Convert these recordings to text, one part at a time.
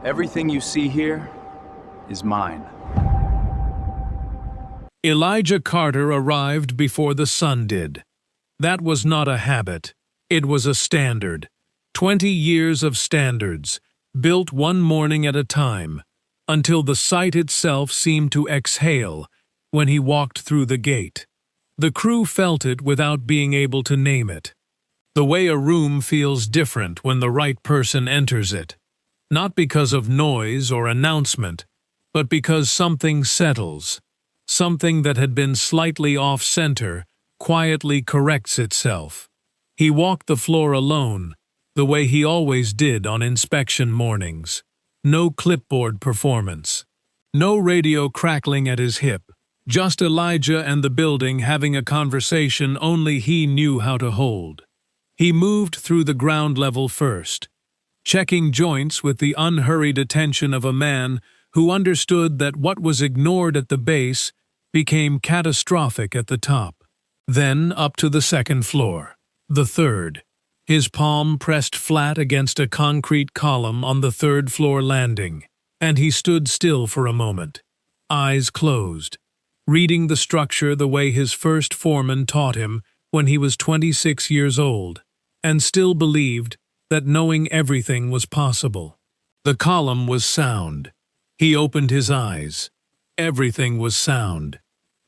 Everything you see here is mine. Elijah Carter arrived before the sun did. That was not a habit. It was a standard. 20 years of standards, built one morning at a time, until the site itself seemed to exhale when he walked through the gate. The crew felt it without being able to name it. The way a room feels different when the right person enters it. Not because of noise or announcement, but because something settles. Something that had been slightly off-center quietly corrects itself. He walked the floor alone, the way he always did on inspection mornings. No clipboard performance. No radio crackling at his hip. Just Elijah and the building having a conversation only he knew how to hold. He moved through the ground level first, checking joints with the unhurried attention of a man who understood that what was ignored at the base became catastrophic at the top. Then up to the second floor, the third. His palm pressed flat against a concrete column on the third floor landing, and he stood still for a moment, eyes closed, reading the structure the way his first foreman taught him when he was 26 years old, and still believed that knowing everything was possible. The column was sound. He opened his eyes. Everything was sound.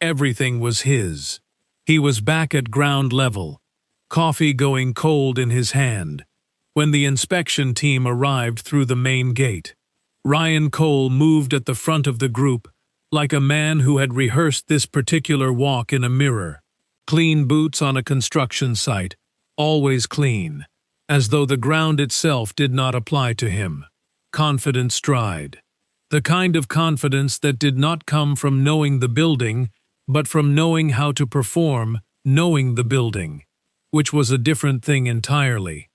Everything was his. He was back at ground level, coffee going cold in his hand, when the inspection team arrived through the main gate. Ryan Cole moved at the front of the group like a man who had rehearsed this particular walk in a mirror. Clean boots on a construction site, always clean, as though the ground itself did not apply to him. Confident stride. The kind of confidence that did not come from knowing the building, but from knowing how to perform, knowing the building, which was a different thing entirely,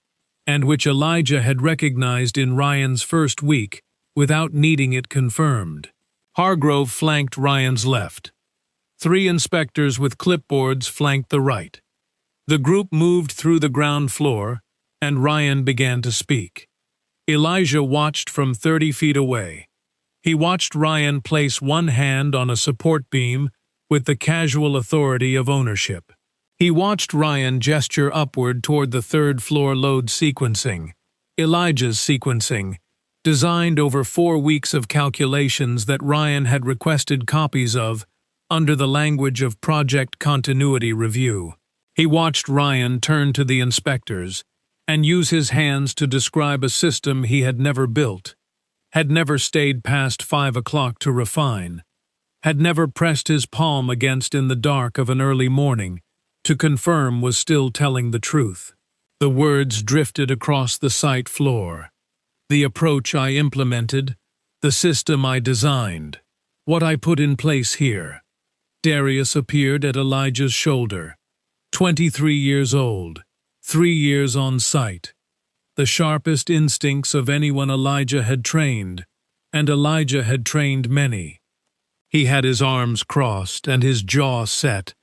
and which Elijah had recognized in Ryan's first week without needing it confirmed. Hargrove flanked Ryan's left. 3 inspectors with clipboards flanked the right. The group moved through the ground floor, and Ryan began to speak. Elijah watched from 30 feet away. He watched Ryan place one hand on a support beam with the casual authority of ownership. He watched Ryan gesture upward toward the third-floor load sequencing, Elijah's sequencing, designed over 4 weeks of calculations that Ryan had requested copies of under the language of Project Continuity Review. He watched Ryan turn to the inspectors and use his hands to describe a system he had never built, had never stayed past 5 o'clock to refine, had never pressed his palm against in the dark of an early morning to confirm was still telling the truth. The words drifted across the site floor. The approach I implemented, the system I designed, what I put in place here. Darius appeared at Elijah's shoulder, 23 years old, 3 years on site. The sharpest instincts of anyone Elijah had trained, and Elijah had trained many. He had his arms crossed and his jaw set,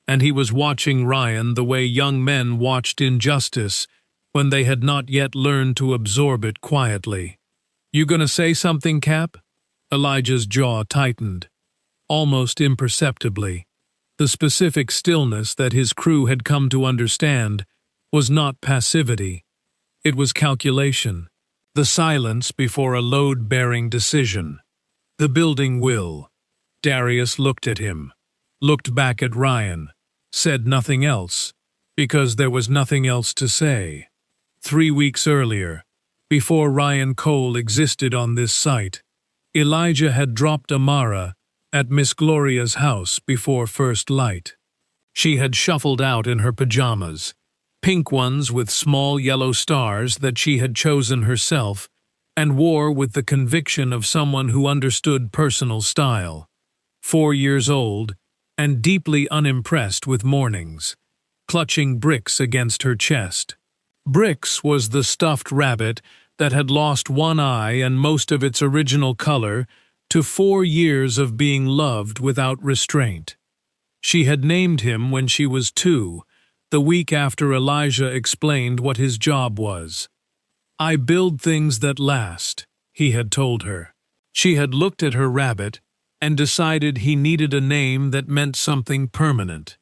and he was watching Ryan the way young men watched injustice when they had not yet learned to absorb it quietly. "You gonna say something, Cap?" Elijah's jaw tightened, almost imperceptibly. The specific stillness that his crew had come to understand was not passivity. It was calculation. The silence before a load-bearing decision. The building will. Darius looked at him, looked back at Ryan, said nothing else, because there was nothing else to say. 3 weeks earlier, before Ryan Cole existed on this site, Elijah had dropped Amara at Miss Gloria's house before first light. She had shuffled out in her pajamas, pink ones with small yellow stars that she had chosen herself, and wore with the conviction of someone who understood personal style. 4 years old, and deeply unimpressed with mornings, clutching Bricks against her chest. Bricks was the stuffed rabbit that had lost one eye and most of its original color to 4 years of being loved without restraint. She had named him when she was 2, the week after Elijah explained what his job was. "I build things that last," he had told her. She had looked at her rabbit and decided he needed a name that meant something permanent.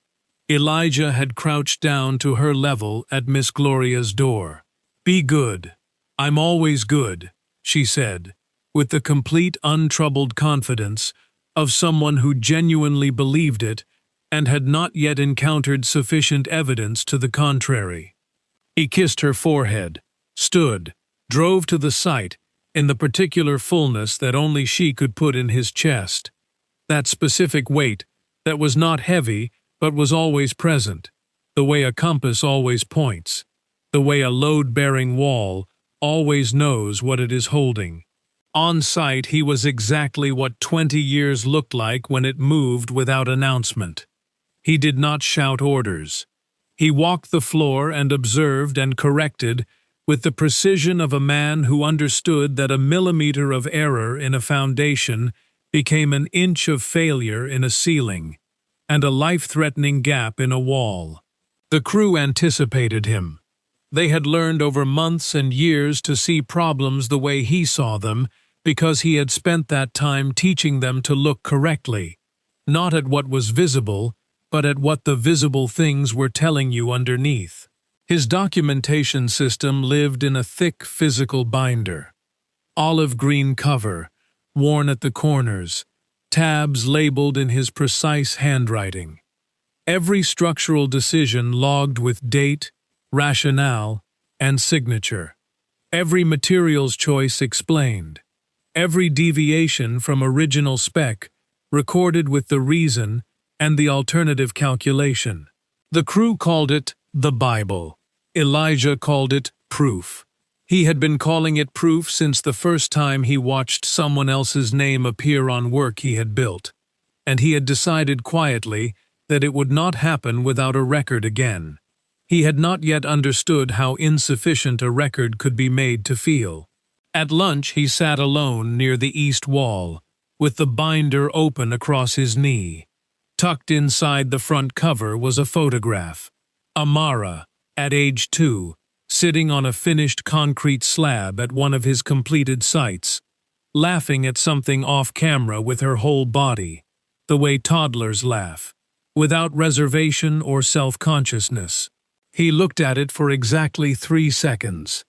Elijah had crouched down to her level at Miss Gloria's door. "Be good. I'm always good," she said, with the complete untroubled confidence of someone who genuinely believed it and had not yet encountered sufficient evidence to the contrary. He kissed her forehead, stood, drove to the site, in the particular fullness that only she could put in his chest. That specific weight that was not heavy but was always present, the way a compass always points, the way a load-bearing wall always knows what it is holding. On sight he was exactly what 20 years looked like when it moved without announcement. He did not shout orders. He walked the floor and observed and corrected with the precision of a man who understood that a millimeter of error in a foundation became an inch of failure in a ceiling, and a life-threatening gap in a wall. The crew anticipated him. They had learned over months and years to see problems the way he saw them because he had spent that time teaching them to look correctly, not at what was visible, but at what the visible things were telling you underneath. His documentation system lived in a thick physical binder. Olive green cover, worn at the corners, tabs labeled in his precise handwriting. Every structural decision logged with date, rationale, and signature. Every materials choice explained. Every deviation from original spec recorded with the reason and the alternative calculation. The crew called it the Bible. Elijah called it proof. He had been calling it proof since the first time he watched someone else's name appear on work he had built, and he had decided quietly that it would not happen without a record again. He had not yet understood how insufficient a record could be made to feel. At lunch he sat alone near the east wall, with the binder open across his knee. Tucked inside the front cover was a photograph. Amara, at age 2, sitting on a finished concrete slab at one of his completed sites, laughing at something off-camera with her whole body, the way toddlers laugh, without reservation or self-consciousness. He looked at it for exactly 3 seconds,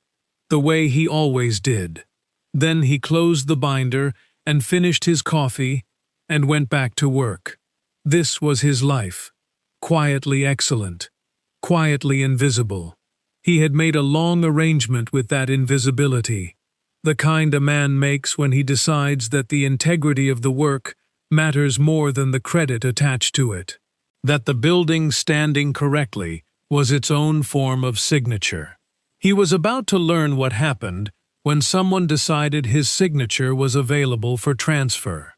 the way he always did. Then he closed the binder and finished his coffee and went back to work. This was his life, quietly excellent, quietly invisible. He had made a long arrangement with that invisibility, the kind a man makes when he decides that the integrity of the work matters more than the credit attached to it, that the building standing correctly was its own form of signature. He was about to learn what happened when someone decided his signature was available for transfer.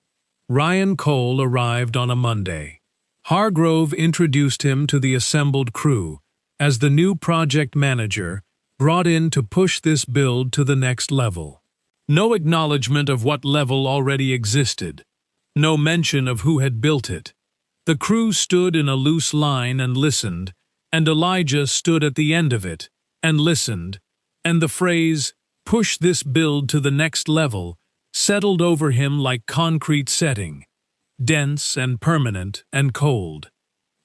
Ryan Cole arrived on a Monday. Hargrove introduced him to the assembled crew as the new project manager brought in to push this build to the next level. No acknowledgement of what level already existed. No mention of who had built it. The crew stood in a loose line and listened, and Elijah stood at the end of it and listened, and the phrase, "push this build to the next level," settled over him like concrete setting, dense and permanent and cold.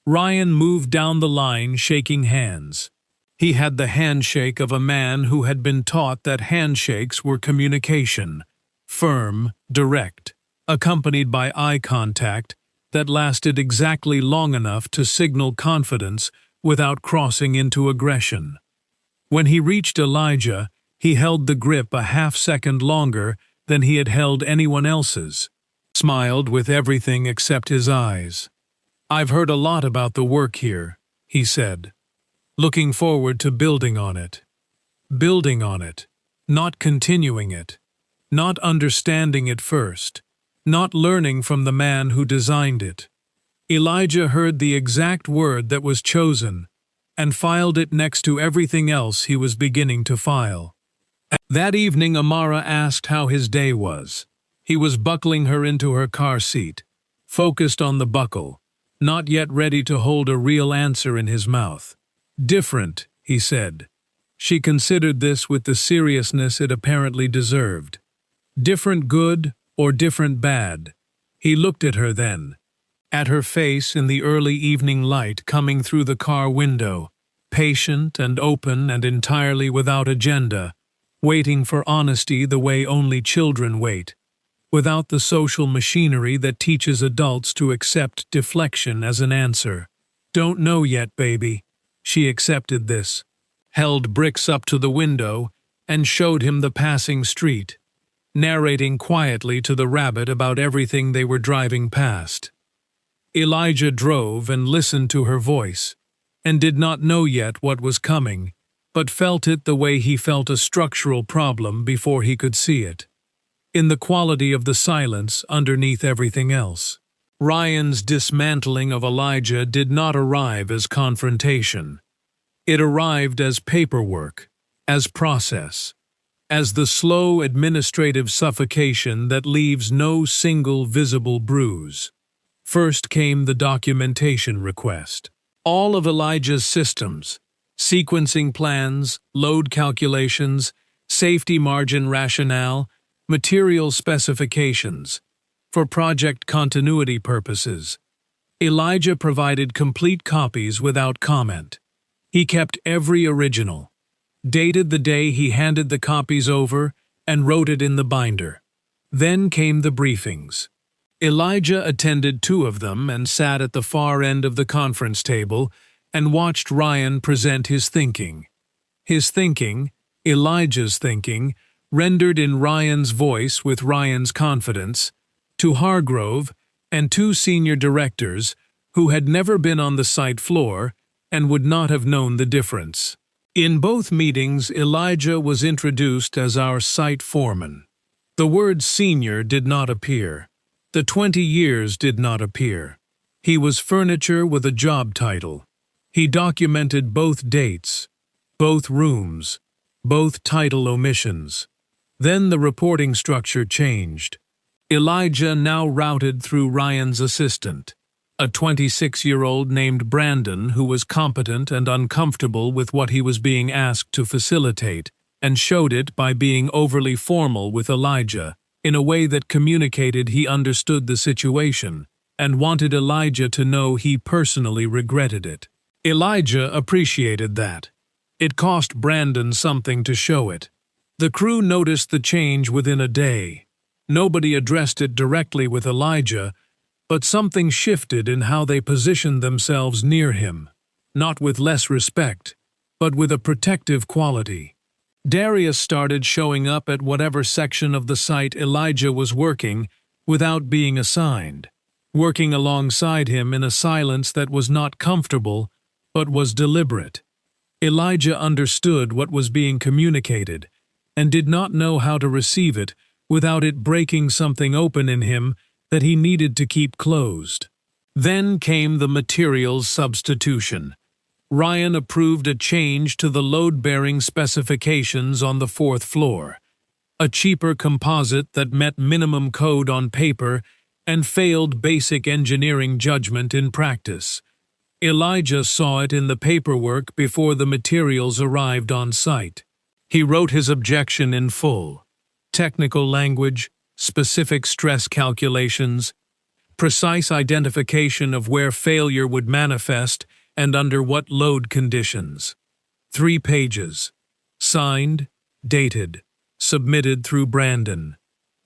Ryan moved down the line shaking hands. He had the handshake of a man who had been taught that handshakes were communication, firm, direct, accompanied by eye contact that lasted exactly long enough to signal confidence without crossing into aggression. When he reached Elijah, he held the grip a half-second longer than he had held anyone else's, smiled with everything except his eyes. "I've heard a lot about the work here," he said. "Looking forward to building on it. Building on it, not continuing it, not understanding it first, not learning from the man who designed it." Elijah heard the exact word that was chosen and filed it next to everything else he was beginning to file. That evening Amara asked how his day was. He was buckling her into her car seat, focused on the buckle, not yet ready to hold a real answer in his mouth. "Different," he said. She considered this with the seriousness it apparently deserved. Different good or different bad? He looked at her then, at her face in the early evening light coming through the car window, patient and open and entirely without agenda, waiting for honesty the way only children wait, without the social machinery that teaches adults to accept deflection as an answer. Don't know yet, baby. She accepted this, held bricks up to the window, and showed him the passing street, narrating quietly to the rabbit about everything they were driving past. Elijah drove and listened to her voice, and did not know yet what was coming, but felt it the way he felt a structural problem before he could see it, in the quality of the silence underneath everything else. Ryan's dismantling of Elijah did not arrive as confrontation. It arrived as paperwork, as process, as the slow administrative suffocation that leaves no single visible bruise. First came the documentation request. All of Elijah's systems, sequencing plans, load calculations, safety margin rationale, material specifications, for project continuity purposes. Elijah provided complete copies without comment. He kept every original, dated the day he handed the copies over, and wrote it in the binder. Then came the briefings. Elijah attended 2 of them and sat at the far end of the conference table and watched Ryan present his thinking. His thinking, Elijah's thinking, rendered in Ryan's voice with Ryan's confidence, to Hargrove and 2 senior directors who had never been on the site floor and would not have known the difference. In both meetings, Elijah was introduced as our site foreman. The word senior did not appear. The 20 years did not appear. He was furniture with a job title. He documented both dates, both rooms, both title omissions. Then the reporting structure changed. Elijah now routed through Ryan's assistant, a 26-year-old named Brandon who was competent and uncomfortable with what he was being asked to facilitate, and showed it by being overly formal with Elijah, in a way that communicated he understood the situation, and wanted Elijah to know he personally regretted it. Elijah appreciated that. It cost Brandon something to show it. The crew noticed the change within a day. Nobody addressed it directly with Elijah, but something shifted in how they positioned themselves near him, not with less respect, but with a protective quality. Darius started showing up at whatever section of the site Elijah was working without being assigned, working alongside him in a silence that was not comfortable but was deliberate. Elijah understood what was being communicated and did not know how to receive it without it breaking something open in him that he needed to keep closed. Then came the materials substitution. Ryan approved a change to the load-bearing specifications on the 4th floor, a cheaper composite that met minimum code on paper and failed basic engineering judgment in practice. Elijah saw it in the paperwork before the materials arrived on site. He wrote his objection in full. Technical language, specific stress calculations, precise identification of where failure would manifest and under what load conditions. 3 pages. Signed, dated, submitted through Brandon.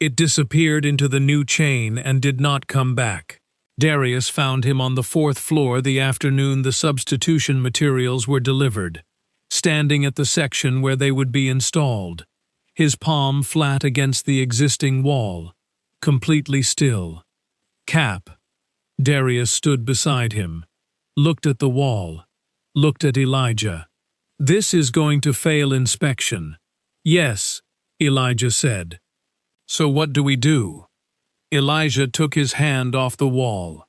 It disappeared into the new chain and did not come back. Darius found him on the 4th floor the afternoon the substitution materials were delivered, standing at the section where they would be installed, his palm flat against the existing wall, completely still. Cap. Darius stood beside him, looked at the wall, looked at Elijah. This is going to fail inspection. Yes, Elijah said. So what do we do? Elijah took his hand off the wall,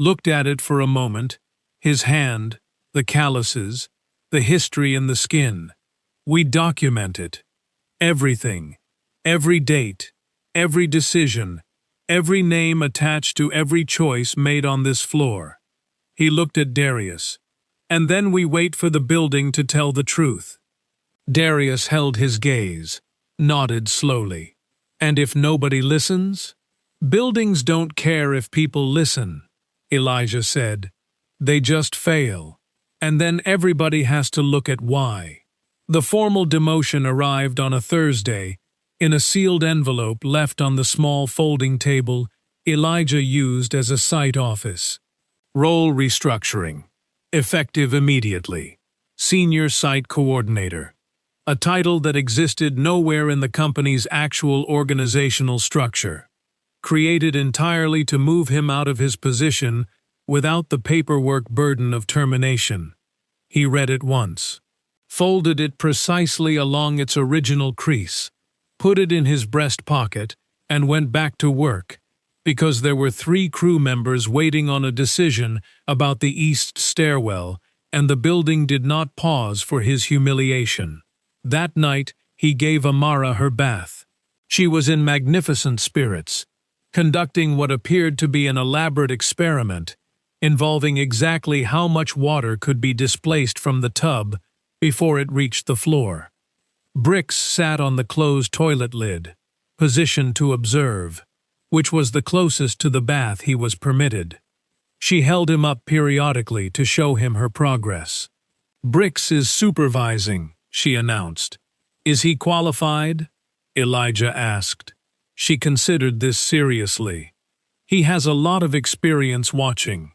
looked at it for a moment, his hand, the calluses, the history in the skin. We document it. Everything, every date, every decision, every name attached to every choice made on this floor. He looked at Darius. And then we wait for the building to tell the truth. Darius held his gaze, nodded slowly. And if nobody listens? Buildings don't care if people listen, Elijah said. They just fail. And then everybody has to look at why. The formal demotion arrived on a Thursday, in a sealed envelope left on the small folding table Elijah used as a site office. Role restructuring. Effective immediately. Senior Site Coordinator. A title that existed nowhere in the company's actual organizational structure. Created entirely to move him out of his position without the paperwork burden of termination. He read it once, folded it precisely along its original crease, put it in his breast pocket, and went back to work, because there were 3 crew members waiting on a decision about the east stairwell, and the building did not pause for his humiliation. That night, he gave Amara her bath. She was in magnificent spirits, conducting what appeared to be an elaborate experiment, involving exactly how much water could be displaced from the tub before it reached the floor. Bricks sat on the closed toilet lid, positioned to observe, which was the closest to the bath he was permitted. She held him up periodically to show him her progress. "Bricks is supervising," she announced. "Is he qualified?" Elijah asked. She considered this seriously. "He has a lot of experience watching."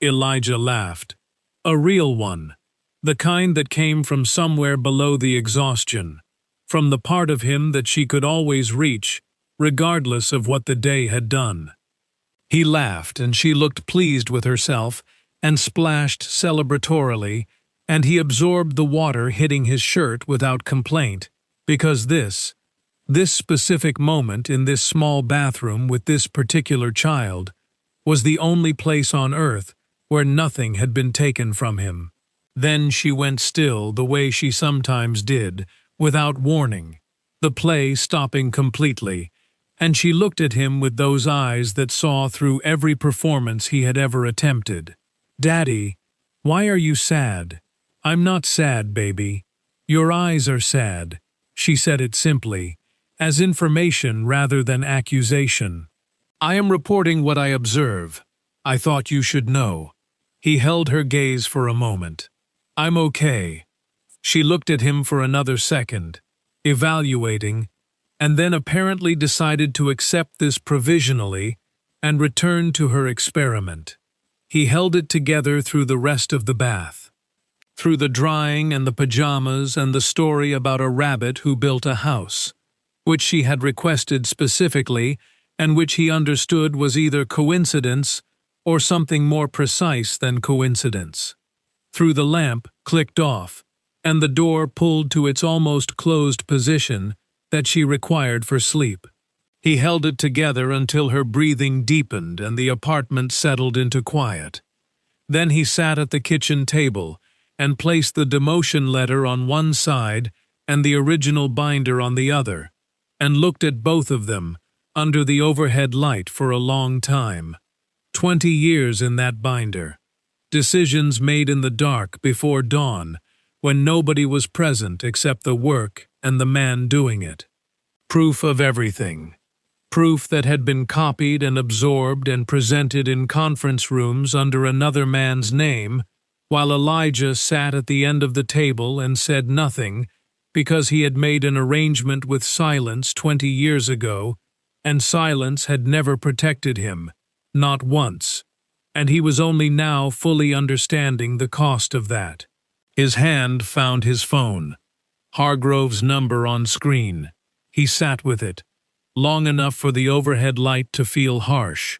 Elijah laughed. "A real one. The kind that came from somewhere below the exhaustion, from the part of him that she could always reach, regardless of what the day had done." He laughed, and she looked pleased with herself, and splashed celebratorily, and he absorbed the water hitting his shirt without complaint, because this specific moment in this small bathroom with this particular child, was the only place on earth where nothing had been taken from him. Then she went still the way she sometimes did, without warning, the play stopping completely, and she looked at him with those eyes that saw through every performance he had ever attempted. "Daddy, why are you sad?" "I'm not sad, baby. Your eyes are sad." She said it simply, as information rather than accusation. "I am reporting what I observe. I thought you should know." He held her gaze for a moment. "I'm okay." She looked at him for another second, evaluating, and then apparently decided to accept this provisionally and return to her experiment. He held it together through the rest of the bath. Through the drying and the pajamas and the story about a rabbit who built a house, which she had requested specifically and which he understood was either coincidence or something more precise than coincidence. Through the lamp clicked off, and the door pulled to its almost closed position that she required for sleep. He held it together until her breathing deepened and the apartment settled into quiet. Then he sat at the kitchen table and placed the demotion letter on one side and the original binder on the other, and looked at both of them under the overhead light for a long time. 20 years in that binder. Decisions made in the dark before dawn, when nobody was present except the work and the man doing it. Proof of everything. Proof that had been copied and absorbed and presented in conference rooms under another man's name, while Elijah sat at the end of the table and said nothing, because he had made an arrangement with silence 20 years ago, and silence had never protected him, not once, and he was only now fully understanding the cost of that. His hand found his phone. Hargrove's number on screen. He sat with it, long enough for the overhead light to feel harsh,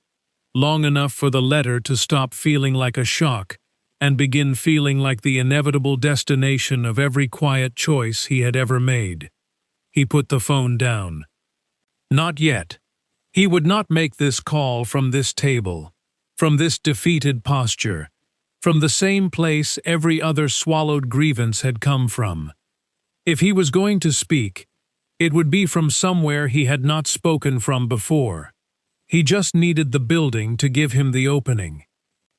long enough for the letter to stop feeling like a shock and begin feeling like the inevitable destination of every quiet choice he had ever made. He put the phone down. Not yet. He would not make this call from this table, from this defeated posture, from the same place every other swallowed grievance had come from. If he was going to speak, it would be from somewhere he had not spoken from before. He just needed the building to give him the opening.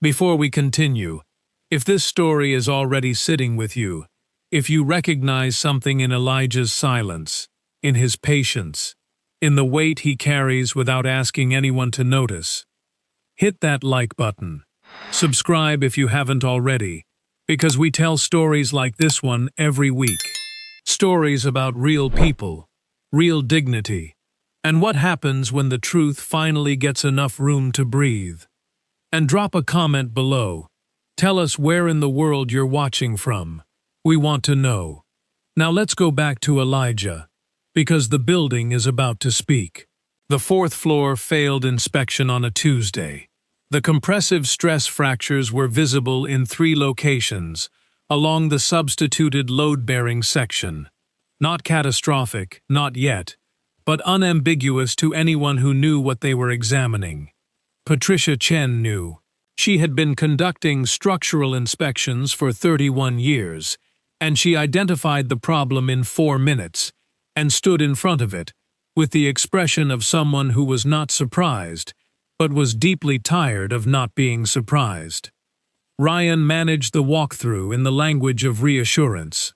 Before we continue, if this story is already sitting with you, if you recognize something in Elijah's silence, in his patience, in the weight he carries without asking anyone to notice. Hit that like button. Subscribe if you haven't already, because we tell stories like this one every week. Stories about real people, real dignity, and what happens when the truth finally gets enough room to breathe. And drop a comment below. Tell us where in the world you're watching from. We want to know. Now let's go back to Elijah, because the building is about to speak. The fourth floor failed inspection on a Tuesday. The compressive stress fractures were visible in 3 locations, along the substituted load-bearing section. Not catastrophic, not yet, but unambiguous to anyone who knew what they were examining. Patricia Chen knew. She had been conducting structural inspections for 31 years, and she identified the problem in 4 minutes, and stood in front of it, with the expression of someone who was not surprised, but was deeply tired of not being surprised. Ryan managed the walkthrough in the language of reassurance.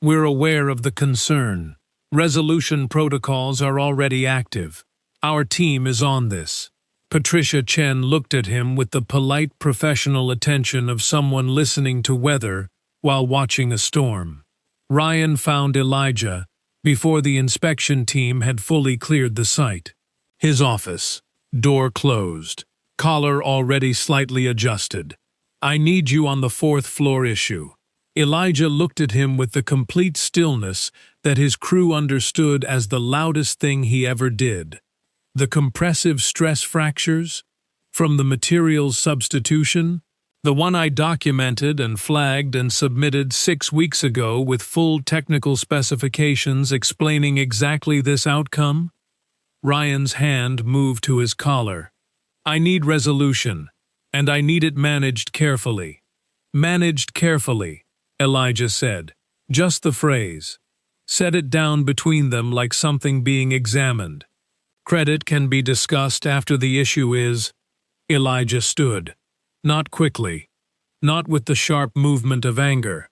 We're aware of the concern. Resolution protocols are already active. Our team is on this. Patricia Chen looked at him with the polite professional attention of someone listening to weather while watching a storm. Ryan found Elijah before the inspection team had fully cleared the site. His office. Door closed. Collar already slightly adjusted. I need you on the 4th floor issue. Elijah looked at him with the complete stillness that his crew understood as the loudest thing he ever did. The compressive stress fractures? From the materials substitution? The one I documented and flagged and submitted 6 weeks ago with full technical specifications explaining exactly this outcome? Ryan's hand moved to his collar. I need resolution, and I need it managed carefully. Managed carefully, Elijah said. Just the phrase. Set it down between them like something being examined. Credit can be discussed after the issue is. Elijah stood. Not quickly. Not with the sharp movement of anger.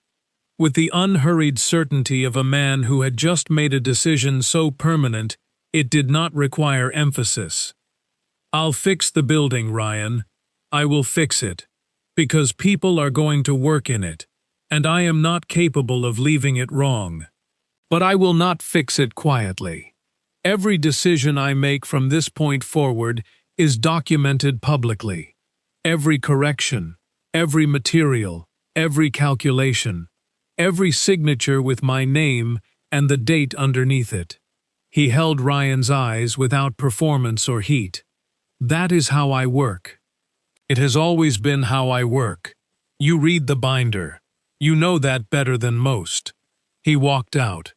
With the unhurried certainty of a man who had just made a decision so permanent it did not require emphasis. I'll fix the building, Ryan. I will fix it. Because people are going to work in it, and I am not capable of leaving it wrong. But I will not fix it quietly. Every decision I make from this point forward is documented publicly. Every correction, every material, every calculation, every signature with my name and the date underneath it. He held Ryan's eyes without performance or heat. That is how I work. It has always been how I work. You read the binder. You know that better than most. He walked out.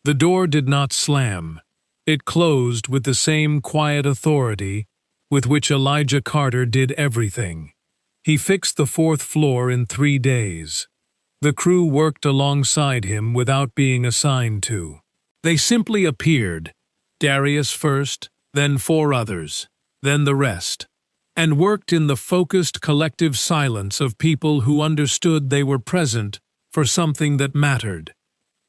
The door did not slam. It closed with the same quiet authority with which Elijah Carter did everything. He fixed the 4th floor in 3 days. The crew worked alongside him without being assigned to. They simply appeared, Darius first, then 4 others, then the rest, and worked in the focused collective silence of people who understood they were present for something that mattered.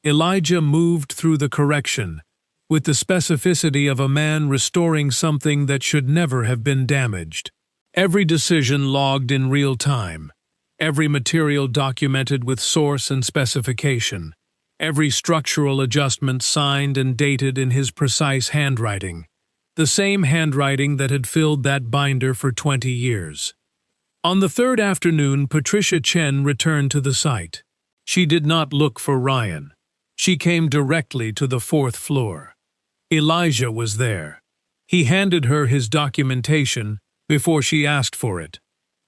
Elijah moved through the correction, with the specificity of a man restoring something that should never have been damaged. Every decision logged in real time, every material documented with source and specification, every structural adjustment signed and dated in his precise handwriting, the same handwriting that had filled that binder for 20 years. On the 3rd afternoon, Patricia Chen returned to the site. She did not look for Ryan. She came directly to the 4th floor. Elijah was there. He handed her his documentation before she asked for it.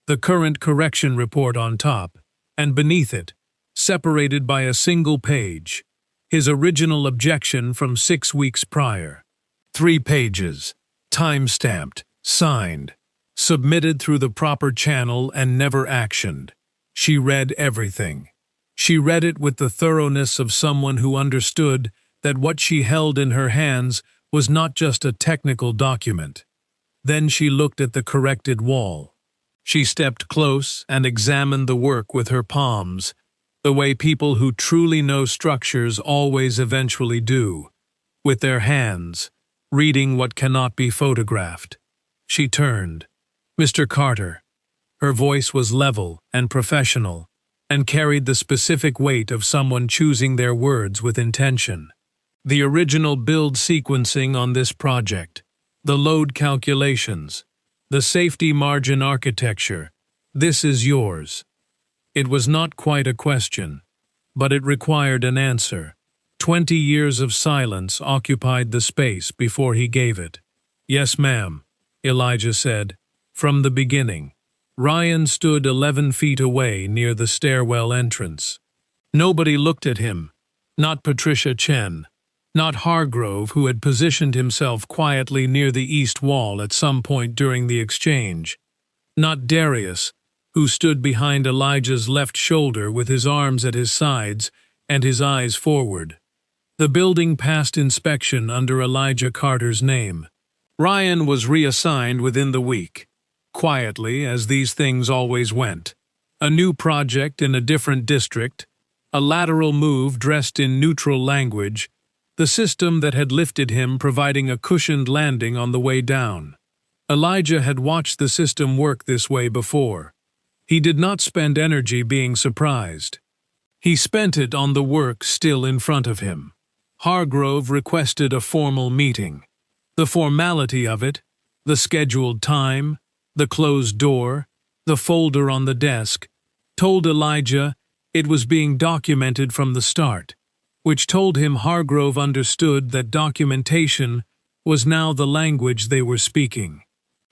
The current correction report on top, and beneath it, separated by a single page, his original objection from 6 weeks prior. 3 pages, time-stamped, signed, submitted through the proper channel and never actioned. She read everything. She read it with the thoroughness of someone who understood that what she held in her hands was not just a technical document. Then she looked at the corrected wall. She stepped close and examined the work with her palms, the way people who truly know structures always eventually do, with their hands, reading what cannot be photographed. She turned. "Mr. Carter." Her voice was level and professional, and carried the specific weight of someone choosing their words with intention. "The original build sequencing on this project, the load calculations, the safety margin architecture, this is yours." It was not quite a question, but it required an answer. 20 years of silence occupied the space before he gave it. "Yes, ma'am," Elijah said. From the beginning. Ryan stood 11 feet away near the stairwell entrance. Nobody looked at him. Not Patricia Chen. Not Hargrove, who had positioned himself quietly near the east wall at some point during the exchange. Not Darius, who stood behind Elijah's left shoulder with his arms at his sides and his eyes forward. The building passed inspection under Elijah Carter's name. Ryan was reassigned within the week, quietly, as these things always went. A new project in a different district, a lateral move dressed in neutral language, the system that had lifted him providing a cushioned landing on the way down. Elijah had watched the system work this way before. He did not spend energy being surprised. He spent it on the work still in front of him. Hargrove requested a formal meeting. The formality of it, the scheduled time, the closed door, the folder on the desk, told Elijah it was being documented from the start, which told him Hargrove understood that documentation was now the language they were speaking.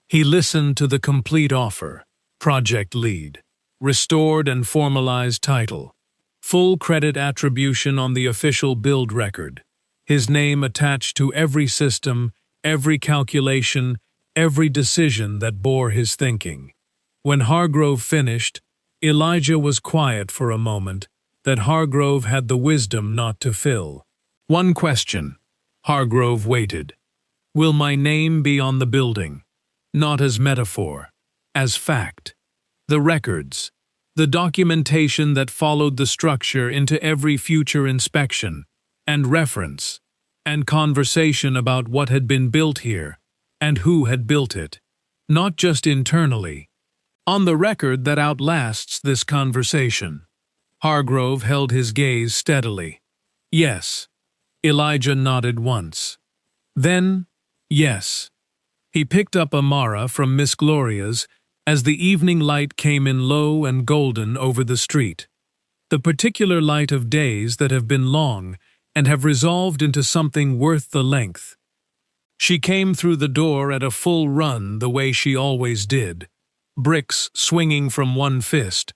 He listened to the complete offer, project lead, restored and formalized title, full credit attribution on the official build record, his name attached to every system, every calculation, every decision that bore his thinking. When Hargrove finished, Elijah was quiet for a moment that Hargrove had the wisdom not to fill. "One question." Hargrove waited. "Will my name be on the building? Not as metaphor, as fact. The records, the documentation that followed the structure into every future inspection, and reference, and conversation about what had been built here, and who had built it. Not just internally. On the record that outlasts this conversation." Hargrove held his gaze steadily. "Yes." Elijah nodded once. Then, yes. He picked up Amara from Miss Gloria's as the evening light came in low and golden over the street. The particular light of days that have been long and have resolved into something worth the length. She came through the door at a full run the way she always did, bricks swinging from one fist,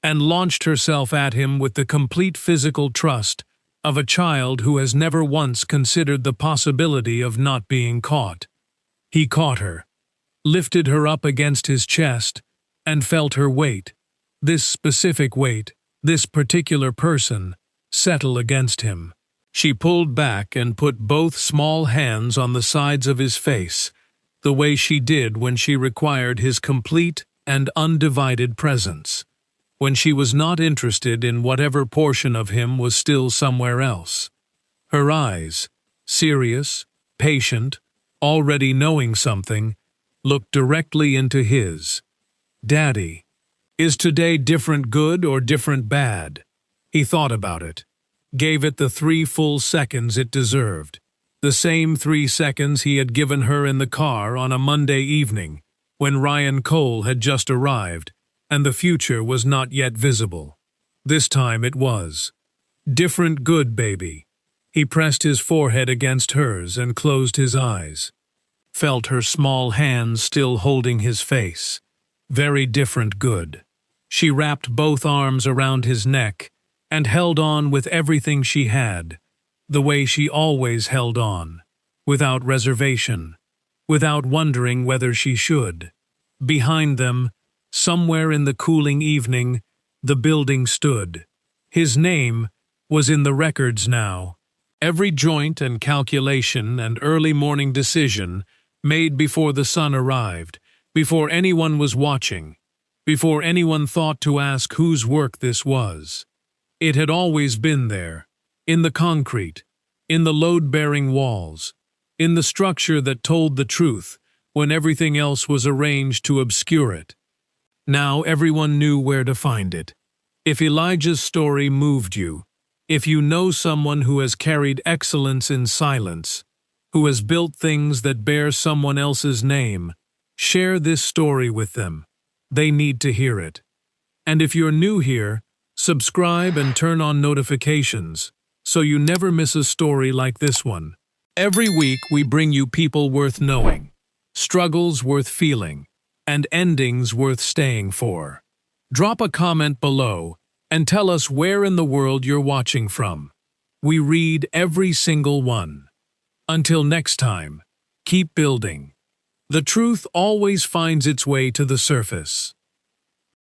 and launched herself at him with the complete physical trust of a child who has never once considered the possibility of not being caught. He caught her, lifted her up against his chest, and felt her weight, this specific weight, this particular person, settle against him. She pulled back and put both small hands on the sides of his face, the way she did when she required his complete and undivided presence, when she was not interested in whatever portion of him was still somewhere else. Her eyes, serious, patient, already knowing something, looked directly into his. "Daddy, is today different good or different bad?" He thought about it. Gave it the 3 full seconds it deserved, the same 3 seconds he had given her in the car on a Monday evening, when Ryan Cole had just arrived, and the future was not yet visible. This time it was. "Different good, baby." He pressed his forehead against hers and closed his eyes. Felt her small hands still holding his face. Very different good. She wrapped both arms around his neck and held on with everything she had, the way she always held on, without reservation, without wondering whether she should. Behind them, somewhere in the cooling evening, the building stood. His name was in the records now. Every joint and calculation and early morning decision made before the sun arrived, before anyone was watching, before anyone thought to ask whose work this was. It had always been there, in the concrete, in the load-bearing walls. in the structure that told the truth when everything else was arranged to obscure it. Now everyone knew where to find it. If Elijah's story moved you, if you know someone who has carried excellence in silence, who has built things that bear someone else's name, share this story with them. They need to hear it. And if you're new here, subscribe and turn on notifications so you never miss a story like this one. Every week we bring you people worth knowing, struggles worth feeling, and endings worth staying for. Drop a comment below and tell us where in the world you're watching from. We read every single one. Until next time, keep building. The truth always finds its way to the surface.